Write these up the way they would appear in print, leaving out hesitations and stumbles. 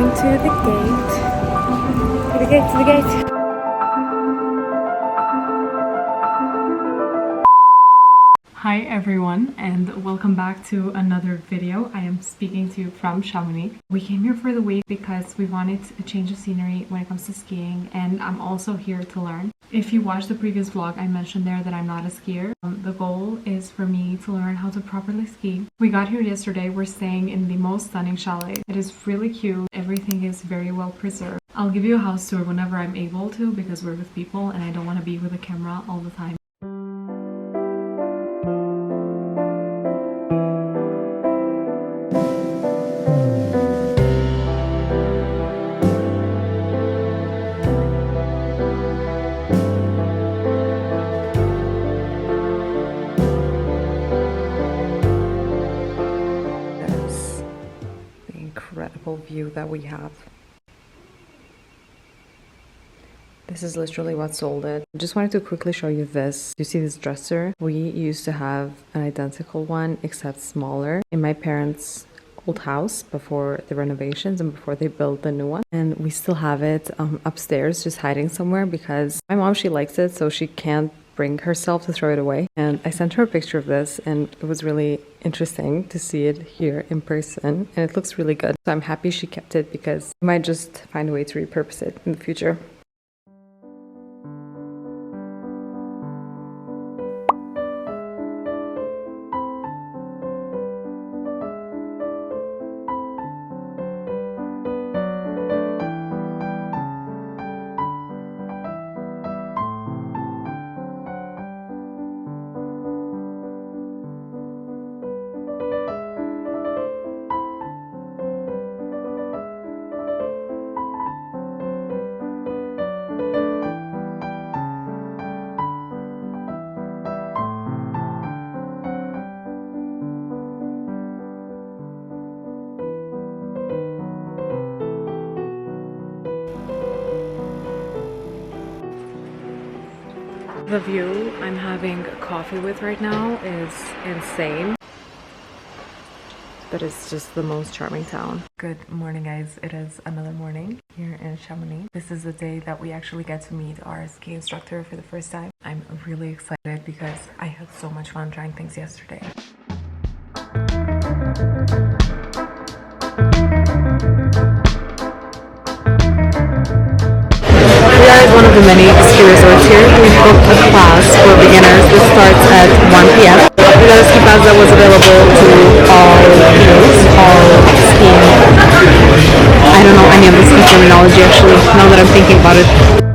to the gate. To the gate, to the gate. Hi everyone, and welcome back to another video. I am speaking to you from Chamonix. We came here for the week because we wanted a change of scenery when it comes to skiing, and I'm also here to learn. If you watched the previous vlog, I mentioned there that I'm not a skier. The goal is for me to learn how to properly ski. We got here yesterday. We're staying in the most stunning chalet. It is really cute. Everything is very well preserved. I'll give you a house tour whenever I'm able to because we're with people and I don't want to be with a camera all the time. Incredible view that we have. This is literally what sold it. I just wanted to quickly show you this. You see this dresser? We used to have an identical one except smaller in my parents' old house before the renovations and before they built the new one, and we still have it upstairs just hiding somewhere because my mom, she likes it, so she can't bring herself to throw it away. And I sent her a picture of this and it was really interesting to see it here in person, and it looks really good. So I'm happy she kept it because I might just find a way to repurpose it in the future. The view I'm having coffee with right now is insane, but it's just the most charming town. Good morning, guys. It is another morning here in Chamonix. This is the day that we actually get to meet our ski instructor for the first time. I'm really excited because I had so much fun trying things yesterday. One of the many ski resorts here. We've booked a class for beginners. This starts at 1 p.m. We got a ski pass that was available to all skiing. I don't know any of the ski terminology actually, now that I'm thinking about it.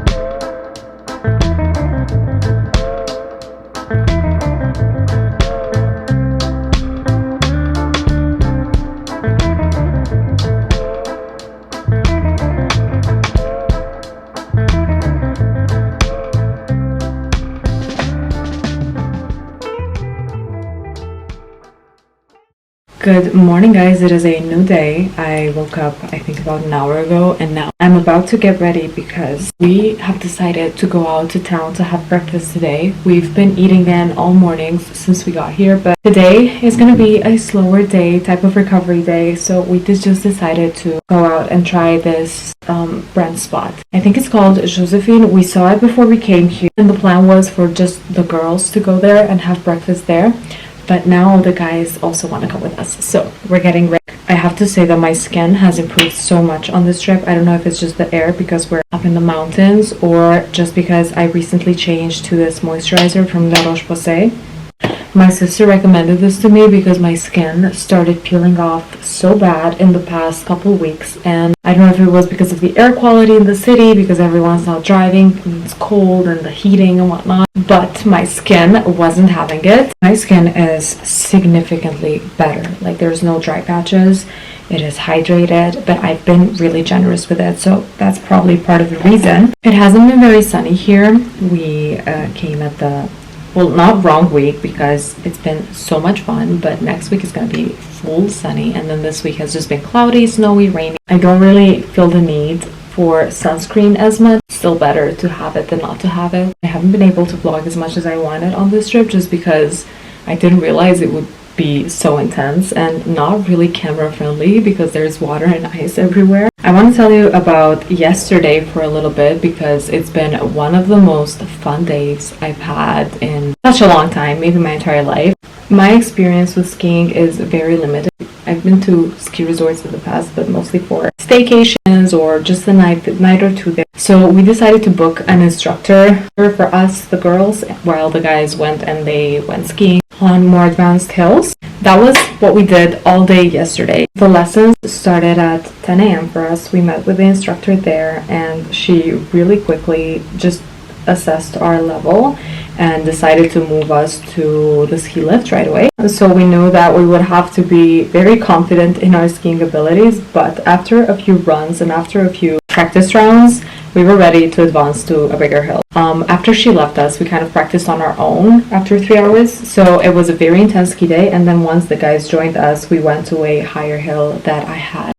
Good morning, guys. It is a new day. I woke up I think about an hour ago, and now I'm about to get ready because we have decided to go out to town to have breakfast today. We've been eating in all mornings since we got here, but today is going to be a slower day, type of recovery day, so we just decided to go out and try this brunch spot. I think it's called Josephine. We saw it before we came here, and the plan was for just the girls to go there and have breakfast there. But now the guys also want to come with us, so we're getting ready. I have to say that my skin has improved so much on this trip. I don't know if it's just the air because we're up in the mountains or just because I recently changed to this moisturizer from La Roche-Posay. My sister recommended this to me because my skin started peeling off so bad in the past couple weeks, and I don't know if it was because of the air quality in the city, because everyone's not driving and it's cold and the heating and whatnot, but my skin wasn't having it. My skin is significantly better. Like, there's no dry patches. It is hydrated, but I've been really generous with it, so that's probably part of the reason. It hasn't been very sunny here. We came at the well, not wrong week because it's been so much fun, but next week is going to be full sunny, and then this week has just been cloudy, snowy, rainy. I don't really feel the need for sunscreen as much. Still better to have it than not to have it. I haven't been able to vlog as much as I wanted on this trip just because I didn't realize it would be so intense and not really camera friendly because there's water and ice everywhere. I want to tell you about yesterday for a little bit because it's been one of the most fun days I've had in such a long time, maybe my entire life. My experience with skiing is very limited. I've been to ski resorts in the past, but mostly for staycations or just a night or two there. So we decided to book an instructor for us, the girls, while the guys went and they went skiing on more advanced hills. That was what we did all day yesterday. The lessons started at 10 a.m. for us. We met with the instructor there and she really quickly just assessed our level and decided to move us to the ski lift right away. So we knew that we would have to be very confident in our skiing abilities, but after a few runs and after a few practice rounds, we were ready to advance to a bigger hill. After she left us, we kind of practiced on our own after 3 hours, so it was a very intense ski day, and then once the guys joined us, we went to a higher hill that I had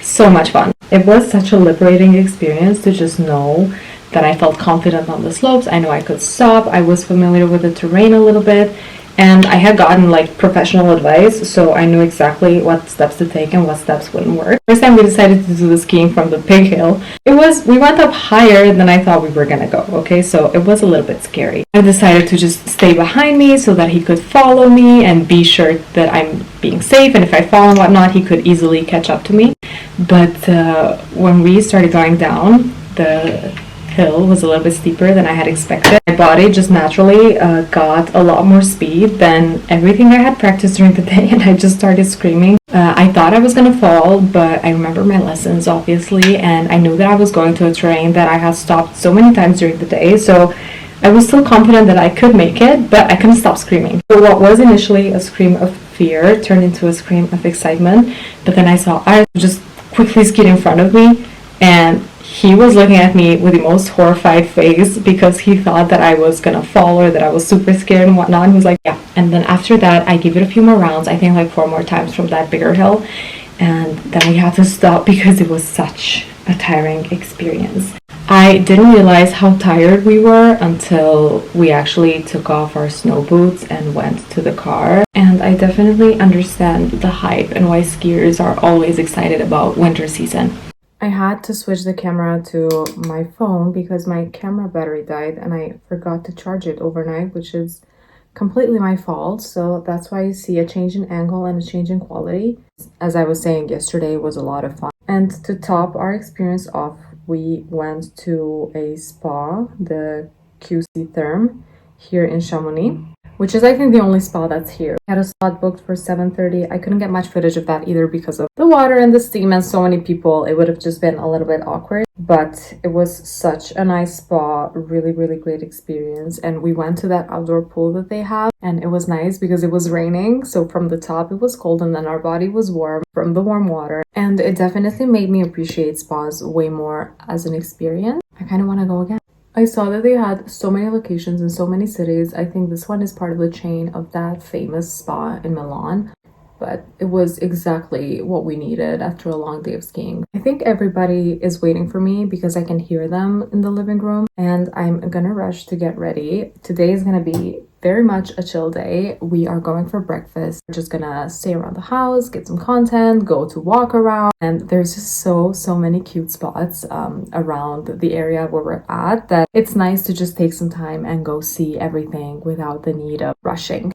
so much fun. It was such a liberating experience to just know that I felt confident on the slopes. I know I could stop. I was familiar with the terrain a little bit, and I had gotten like professional advice, so I knew exactly what steps to take and what steps wouldn't work. First time we decided to do the skiing from the big hill, we went up higher than I thought we were gonna go, okay? So it was a little bit scary. I decided to just stay behind me so that he could follow me and be sure that I'm being safe, and if I fall and whatnot, he could easily catch up to me. But when we started going down, the hill was a little bit steeper than I had expected. My body just naturally got a lot more speed than everything I had practiced during the day, and I just started screaming. I thought I was gonna fall, but I remember my lessons obviously, and I knew that I was going to a terrain that I had stopped so many times during the day, so I was still confident that I could make it, but I couldn't stop screaming. So what was initially a scream of fear turned into a scream of excitement, but then I saw Art just quickly skied in front of me, and he was looking at me with the most horrified face because he thought that I was gonna fall or that I was super scared and whatnot. And he was like, yeah. And then after that, I gave it a few more rounds, I think like 4 more times from that bigger hill. And then we had to stop because it was such a tiring experience. I didn't realize how tired we were until we actually took off our snow boots and went to the car. And I definitely understand the hype and why skiers are always excited about winter season. I had to switch the camera to my phone because my camera battery died and I forgot to charge it overnight, which is completely my fault. So that's why you see a change in angle and a change in quality. As I was saying, yesterday was a lot of fun. And to top our experience off, we went to a spa, the QC Therm, here in Chamonix, which is I think the only spa that's here. I had a slot booked for 7:30. I couldn't get much footage of that either because of the water and the steam and so many people. It would have just been a little bit awkward, but it was such a nice spa, really great experience. And we went to that outdoor pool that they have, and it was nice because it was raining, so from the top it was cold and then our body was warm from the warm water, and it definitely made me appreciate spas way more as an experience. I kind of want to go again. I saw that they had so many locations in so many cities. I think this one is part of the chain of that famous spa in Milan, but it was exactly what we needed after a long day of skiing. I think everybody is waiting for me because I can hear them in the living room, and I'm gonna rush to get ready. Today is gonna be very much a chill day. We are going for breakfast. We're just gonna stay around the house, get some content, go to walk around, and there's just so many cute spots around the area where we're at that it's nice to just take some time and go see everything without the need of rushing.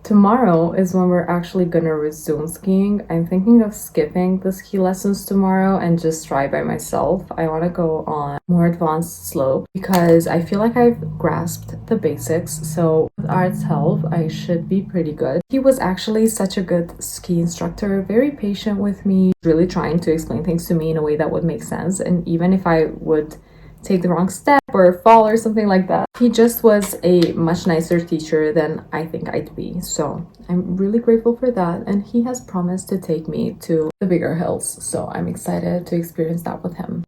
Tomorrow is when we're actually gonna resume skiing. I'm thinking of skipping the ski lessons tomorrow and just try by myself. I want to go on more advanced slope because I feel like I've grasped the basics. So with Art's help, I should be pretty good. He was actually such a good ski instructor, very patient with me, really trying to explain things to me in a way that would make sense. And even if I would take the wrong step or fall or something like that, he just was a much nicer teacher than I think I'd be. So I'm really grateful for that, and he has promised to take me to the bigger hills, so I'm excited to experience that with him.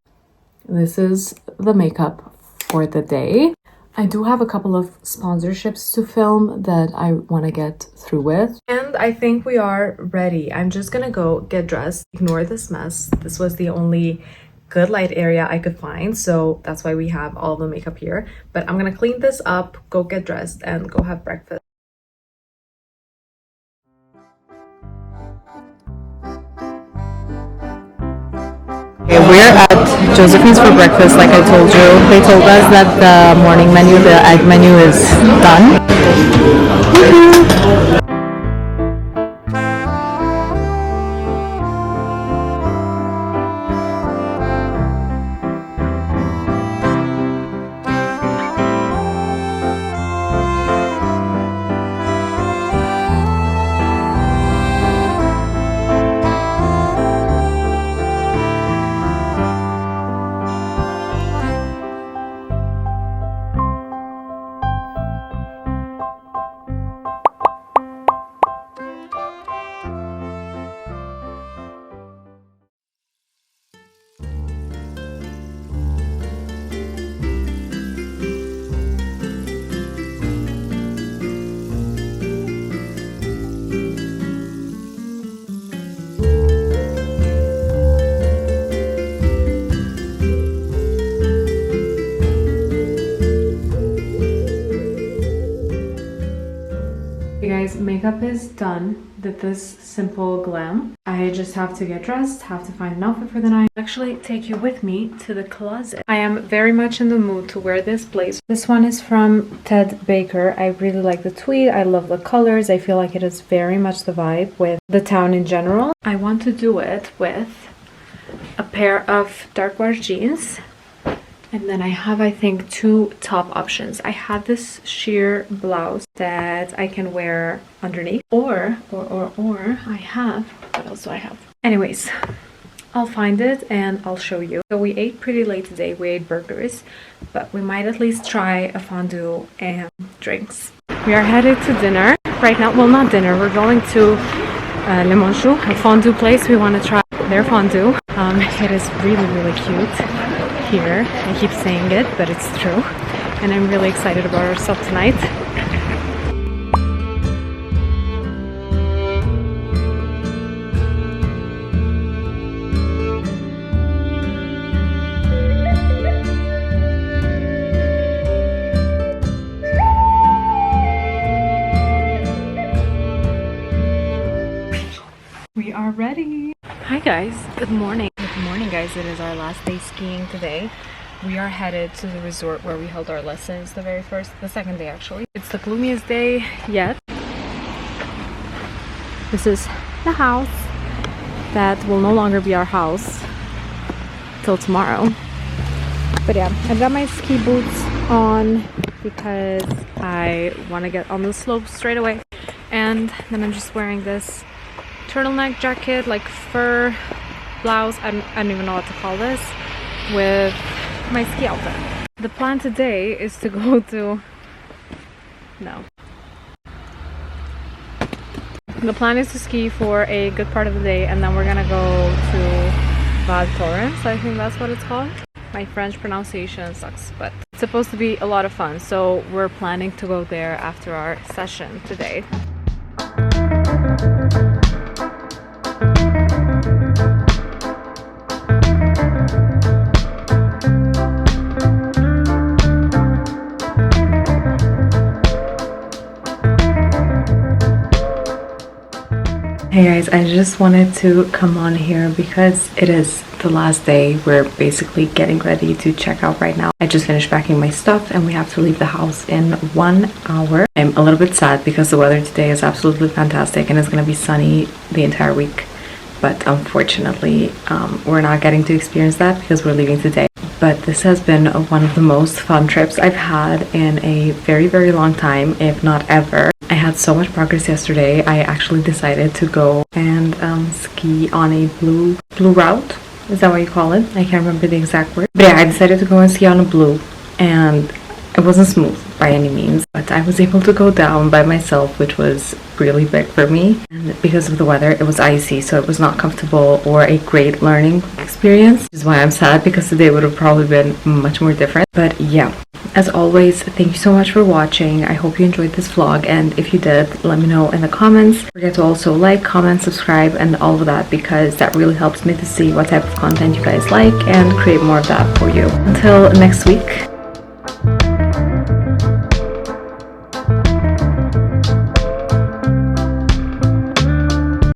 This is the makeup for the day. I do have a couple of sponsorships to film that I want to get through with, and I think we are ready. I'm just gonna go get dressed, ignore this mess. This was the only good light area I could find, so that's why we have all the makeup here. But I'm gonna clean this up, go get dressed, and go have breakfast. Okay, we're at Josephine's for breakfast, like I told you. They told us that the morning menu, the egg menu, is done. Makeup is done. Did this simple glam. I just have to get dressed, have to find an outfit for the night. Actually take you with me to the closet. I am very much in the mood to wear this blazer. This one is from Ted Baker. I really like the tweed. I love the colors. I feel like it is very much the vibe with the town in general. I want to do it with a pair of dark wash jeans. And then I have, I think, two top options. I have this sheer blouse that I can wear underneath. Or I have, what else do I have? Anyways, I'll find it and I'll show you. So we ate pretty late today. We ate burgers, but we might at least try a fondue and drinks. We are headed to dinner right now. Well, not dinner. We're going to Le Monchou, a fondue place. We want to try their fondue. It is really, really cute. Here. I keep saying it, but it's true. And I'm really excited about our stuff tonight. We are ready. Hi guys, good morning. Good morning guys, it is our last day skiing today. We are headed to the resort where we held our lessons the second day actually. It's the gloomiest day yet. This is the house that will no longer be our house till tomorrow. But yeah, I've got my ski boots on because I want to get on the slopes straight away. And then I'm just wearing this turtleneck jacket, like fur blouse, I don't even know what to call this, with my ski outfit. The plan today is to go to... The plan is to ski for a good part of the day and then we're gonna go to Val Thorens, I think that's what it's called. My French pronunciation sucks, but it's supposed to be a lot of fun, so we're planning to go there after our session today. Hey guys, I just wanted to come on here because it is the last day. We're basically getting ready to check out right now. I just finished packing my stuff and we have to leave the house in 1 hour. I'm a little bit sad because the weather today is absolutely fantastic and it's going to be sunny the entire week. But unfortunately, we're not getting to experience that because we're leaving today. But this has been one of the most fun trips I've had in a very, very long time, if not ever. I had so much progress yesterday. I actually decided to go and ski on a blue route. Is that what you call it? I can't remember the exact word. But yeah, I decided to go and ski on a blue. And it wasn't smooth by any means, but I was able to go down by myself, which was really big for me. And because of the weather, it was icy, so it was not comfortable or a great learning experience, which is why I'm sad because today would have probably been much more different. But yeah, as always, thank you so much for watching. I hope you enjoyed this vlog, and if you did, let me know in the comments. Don't forget to also like, comment, subscribe, and all of that, because that really helps me to see what type of content you guys like and create more of that for you. Until next week.